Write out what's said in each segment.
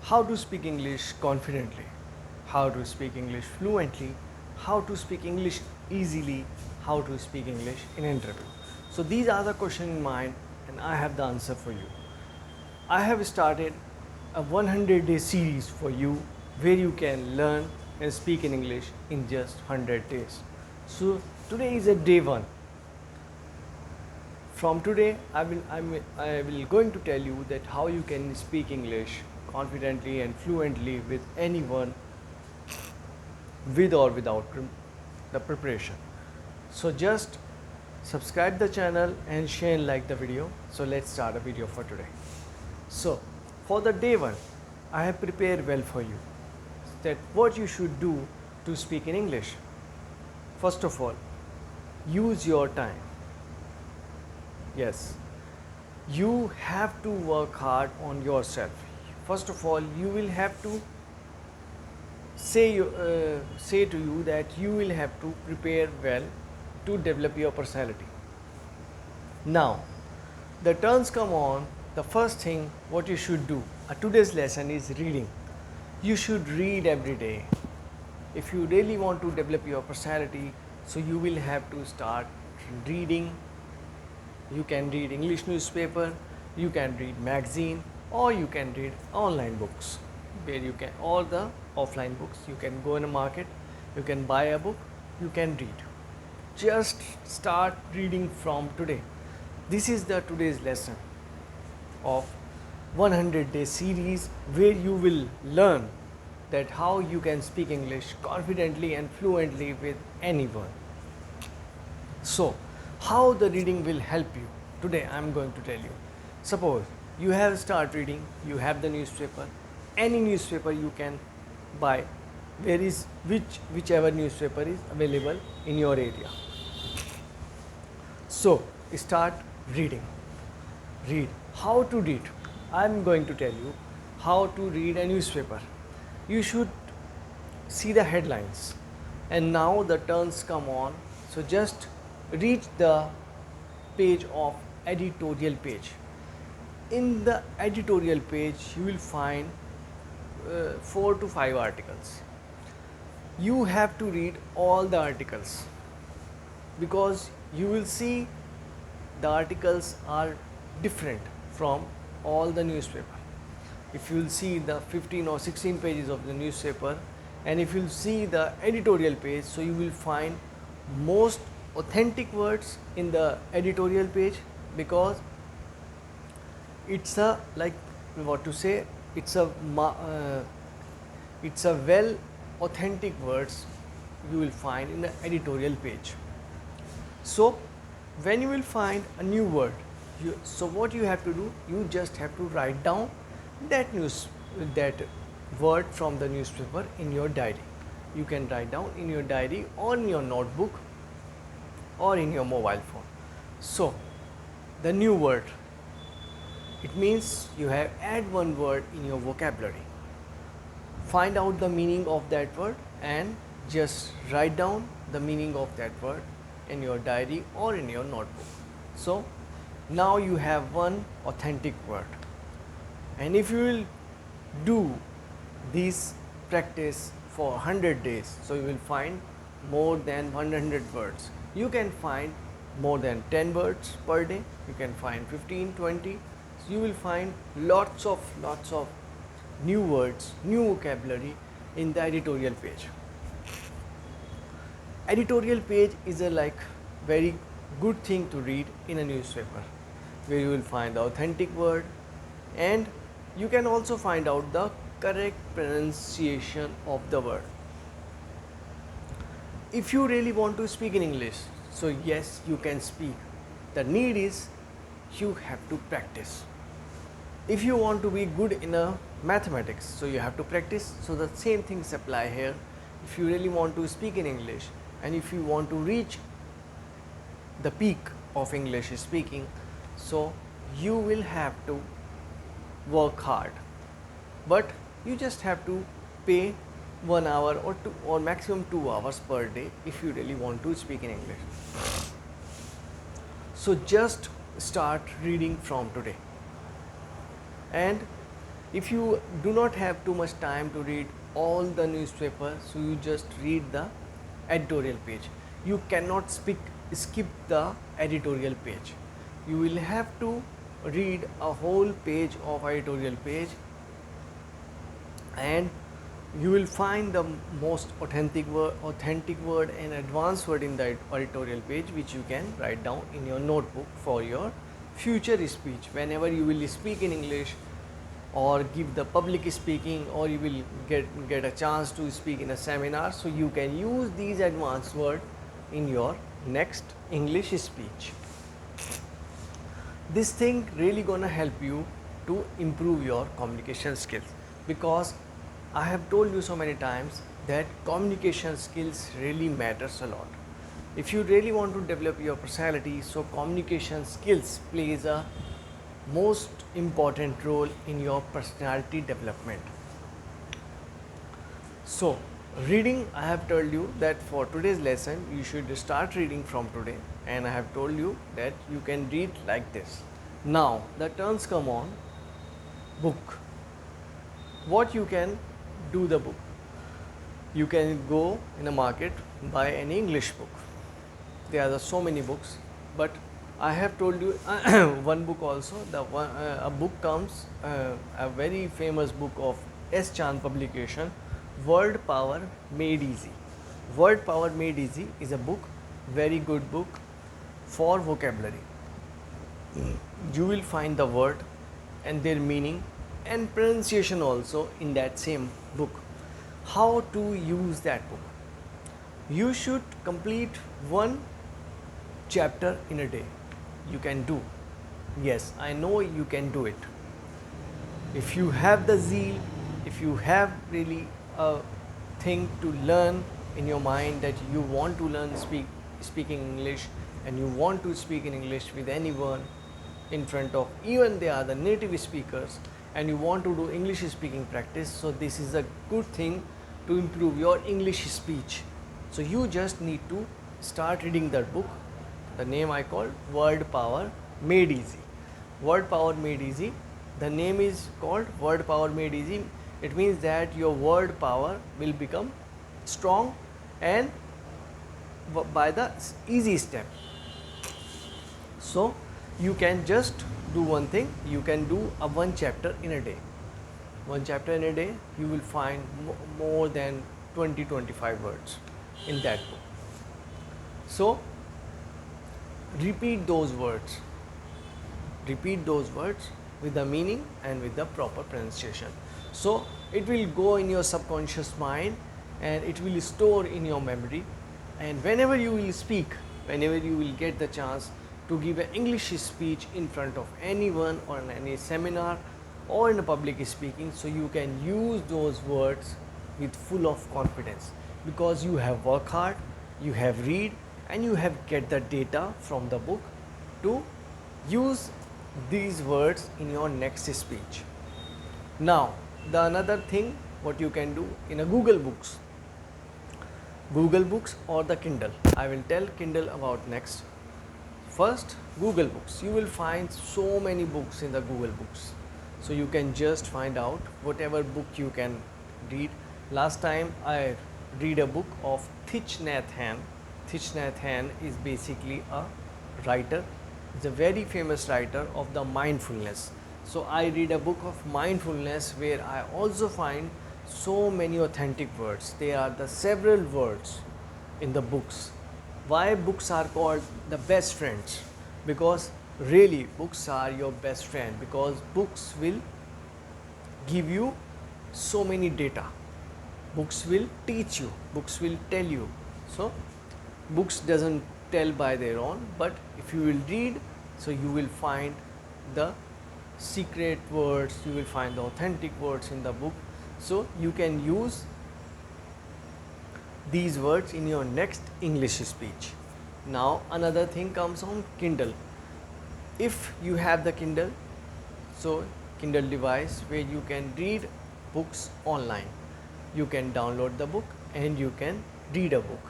how to speak English confidently, how to speak English fluently, how to speak English easily, how to speak English in interview. So these are the questions in mind and I have the answer for you. I have started a 100-day series for you where you can learn and speak in English in just 100 days. So today is a day 1. From today, I will going to tell you that how you can speak English confidently and fluently with anyone, with or without the preparation. So just subscribe the channel and share and like the video. So let's start a video for today. So for the day 1, I have prepared well for you that what you should do to speak in English. First of all, use your time. Yes, you have to work hard on yourself. First of all, you will have to say to you that you will have to prepare well to develop your personality. Now, the turns come on. The first thing what you should do, today's lesson is reading. You should read every day. If you really want to develop your personality, so you will have to start reading. You can read English newspaper, you can read magazine, or you can read online books where you can, all the offline books, you can go in a market, you can buy a book, you can read. Just start reading from today. This is the today's lesson of 100-day series where you will learn that how you can speak English confidently and fluently with anyone. So, how the reading will help you? Today I am going to tell you. Suppose you have start reading, you have the newspaper, any newspaper you can buy, whichever newspaper is available in your area. So, start reading. Read. How to read? I am going to tell you how to read a newspaper. You should see the headlines, and now the turns come on. So just reach the page of editorial page. In the editorial page, you will find 4 to 5 articles. You have to read all the articles because you will see the articles are different from all the newspaper. If you will see the 15 or 16 pages of the newspaper, and if you will see the editorial page, so you will find most authentic words in the editorial page, because it's a, like, what to say, it's a well authentic words you will find in the editorial page. So when you will find a new word, so what you have to do, you just have to write down that word from the newspaper in your diary. You can write down in your diary or in your notebook or in your mobile phone. So the new word, it means you have add one word in your vocabulary. Find out the meaning of that word and just write down the meaning of that word in your diary or in your notebook. So now you have one authentic word. And if you will do this practice for 100 days, so you will find more than 100 words. You can find more than 10 words per day. You can find 15, 20. So you will find lots of new words, new vocabulary in the editorial page. Editorial page is a very good thing to read in a newspaper, where you will find the authentic word, and you can also find out the correct pronunciation of the word. If you really want to speak in English, so yes, you can speak. The need is you have to practice. If you want to be good in a mathematics, so you have to practice. So the same things apply here. If you really want to speak in English, and if you want to reach the peak of English speaking, so you will have to work hard, but you just have to pay 1 hour or 2 or maximum 2 hours per day if you really want to speak in English. So just start reading from today, and If you do not have too much time to read all the newspapers, so you just read the editorial page. You cannot skip the editorial page. You will have to read a whole page of editorial page, and you will find the most authentic word and advanced word in the editorial page, which you can write down in your notebook for your future speech. Whenever you will speak in English or give the public speaking, or you will get a chance to speak in a seminar, so you can use these advanced words in your next English speech. This thing really gonna help you to improve your communication skills, because I have told you so many times that communication skills really matters a lot. If you really want to develop your personality, so communication skills plays a most important role in your personality development. So reading, I have told you that for today's lesson you should start reading from today, and I have told you that you can read like this. Now the turns come on book. What you can do the book? You can go in a market, buy an English book. There are so many books, but I have told you one book also. A book comes, a very famous book of S. Chand publication, Word Power Made Easy. Word Power Made Easy is a book, very good book for vocabulary. You will find the word and their meaning and pronunciation also in that same book. How to use that book? You should complete one chapter in a day. You can do. Yes, I know you can do it. If you have the zeal, if you have really a thing to learn in your mind, that you want to learn speaking English, and you want to speak in English with anyone in front of, even they are the native speakers, and you want to do English speaking practice, so this is a good thing to improve your English speech. So you just need to start reading that book. The name I called Word Power Made Easy. Word Power Made Easy. The name is called Word Power Made Easy. It means that your word power will become strong, and by the easy step. So you can just do one thing. You can do a one chapter in a day. One chapter in a day, you will find more than 20-25 words in that book. So repeat those words. Repeat those words with the meaning and with the proper pronunciation. So it will go in your subconscious mind, and it will store in your memory. And whenever you will speak, whenever you will get the chance to give an English speech in front of anyone, or in any seminar, or in a public speaking, so you can use those words with full of confidence, because you have worked hard, you have read, and you have get the data from the book to use these words in your next speech. Now the another thing what you can do in a Google Books or the Kindle. I will tell Kindle about next. First, Google Books. You will find so many books in the Google Books, so you can just find out whatever book you can read. Last time I read a book of Thich Nhat Hanh. Thich Nhat Hanh is basically a writer. He's a very famous writer of the mindfulness. So I read a book of mindfulness, where I also find so many authentic words. There are the several words in the books. Why books are called the best friends? Because really books are your best friend, because books will give you so many data. Books will teach you, books will tell you. So books doesn't tell by their own, but if you will read, so you will find the secret words, you will find the authentic words in the book. So you can use these words in your next English speech. Now another thing comes on Kindle. If you have the Kindle, so Kindle device where you can read books online. You can download the book and you can read a book.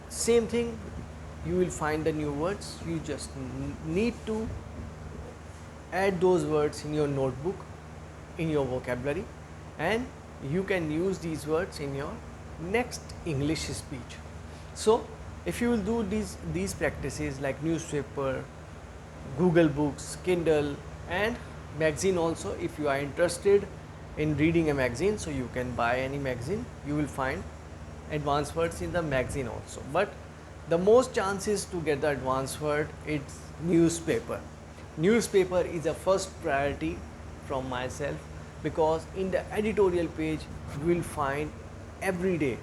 Same thing, you will find the new words. You just need to add those words in your notebook in your vocabulary, and you can use these words in your next English speech. So if you will do these practices like newspaper, Google Books, Kindle, and magazine also, if you are interested in reading a magazine, so you can buy any magazine, you will find advanced words in the magazine also. But the most chances to get the advanced word, it's newspaper. Newspaper is a first priority from myself, because in the editorial page you will find every day.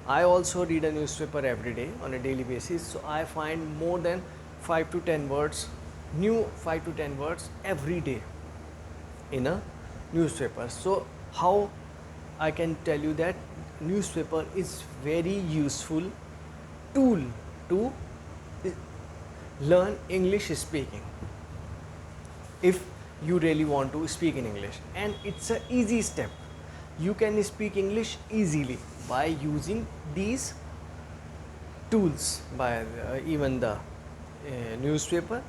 I also read a newspaper every day on a daily basis, so I find more than 5 to 10 words, new 5 to 10 words every day in a newspaper. So how I can tell you that newspaper is very useful tool to learn English speaking if you really want to speak in English, and it's an easy step. You can speak English easily by using these tools, by even the newspaper.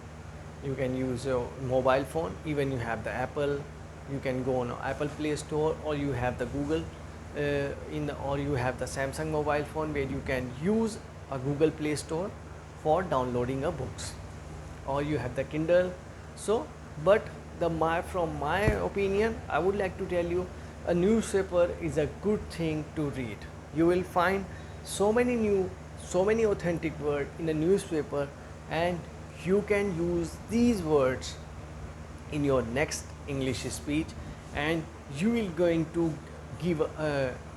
You can use your mobile phone, even you have the Apple, you can go on Apple Play Store, or you have the Google or you have the Samsung mobile phone, where you can use a Google Play Store for downloading a books, or you have the Kindle. So but from my opinion, I would like to tell you, a newspaper is a good thing to read. You will find so many authentic words in a newspaper, and you can use these words in your next English speech, and you will going to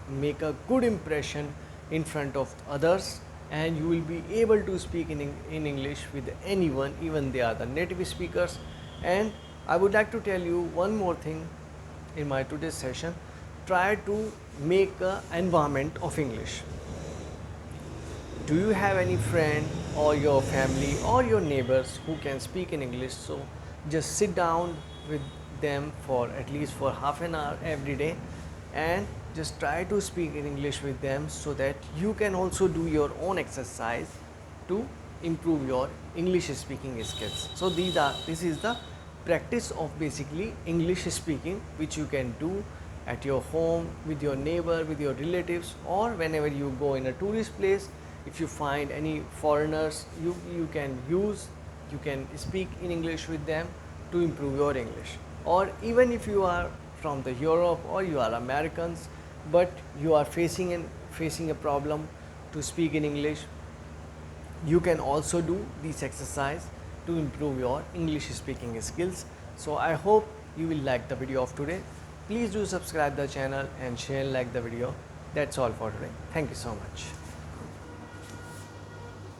make a good impression in front of others, and you will be able to speak in English with anyone, even they are the native speakers. And I would like to tell you one more thing in my today's session: try to make an environment of English. Do you have any friend or your family or your neighbors who can speak in English? So just sit down with them for at least for half an hour every day, and just try to speak in English with them, so that you can also do your own exercise to improve your English speaking skills. So this is the practice of basically English speaking, which you can do at your home, with your neighbor, with your relatives, or whenever you go in a tourist place. If you find any foreigners, you can speak in English with them to improve your English. Or even if you are from the Europe, or you are Americans, but you are facing a problem to speak in English, you can also do this exercise to improve your English speaking skills. So I hope you will like the video of today. Please do subscribe the channel and share, like the video. That's all for today. Thank you so much.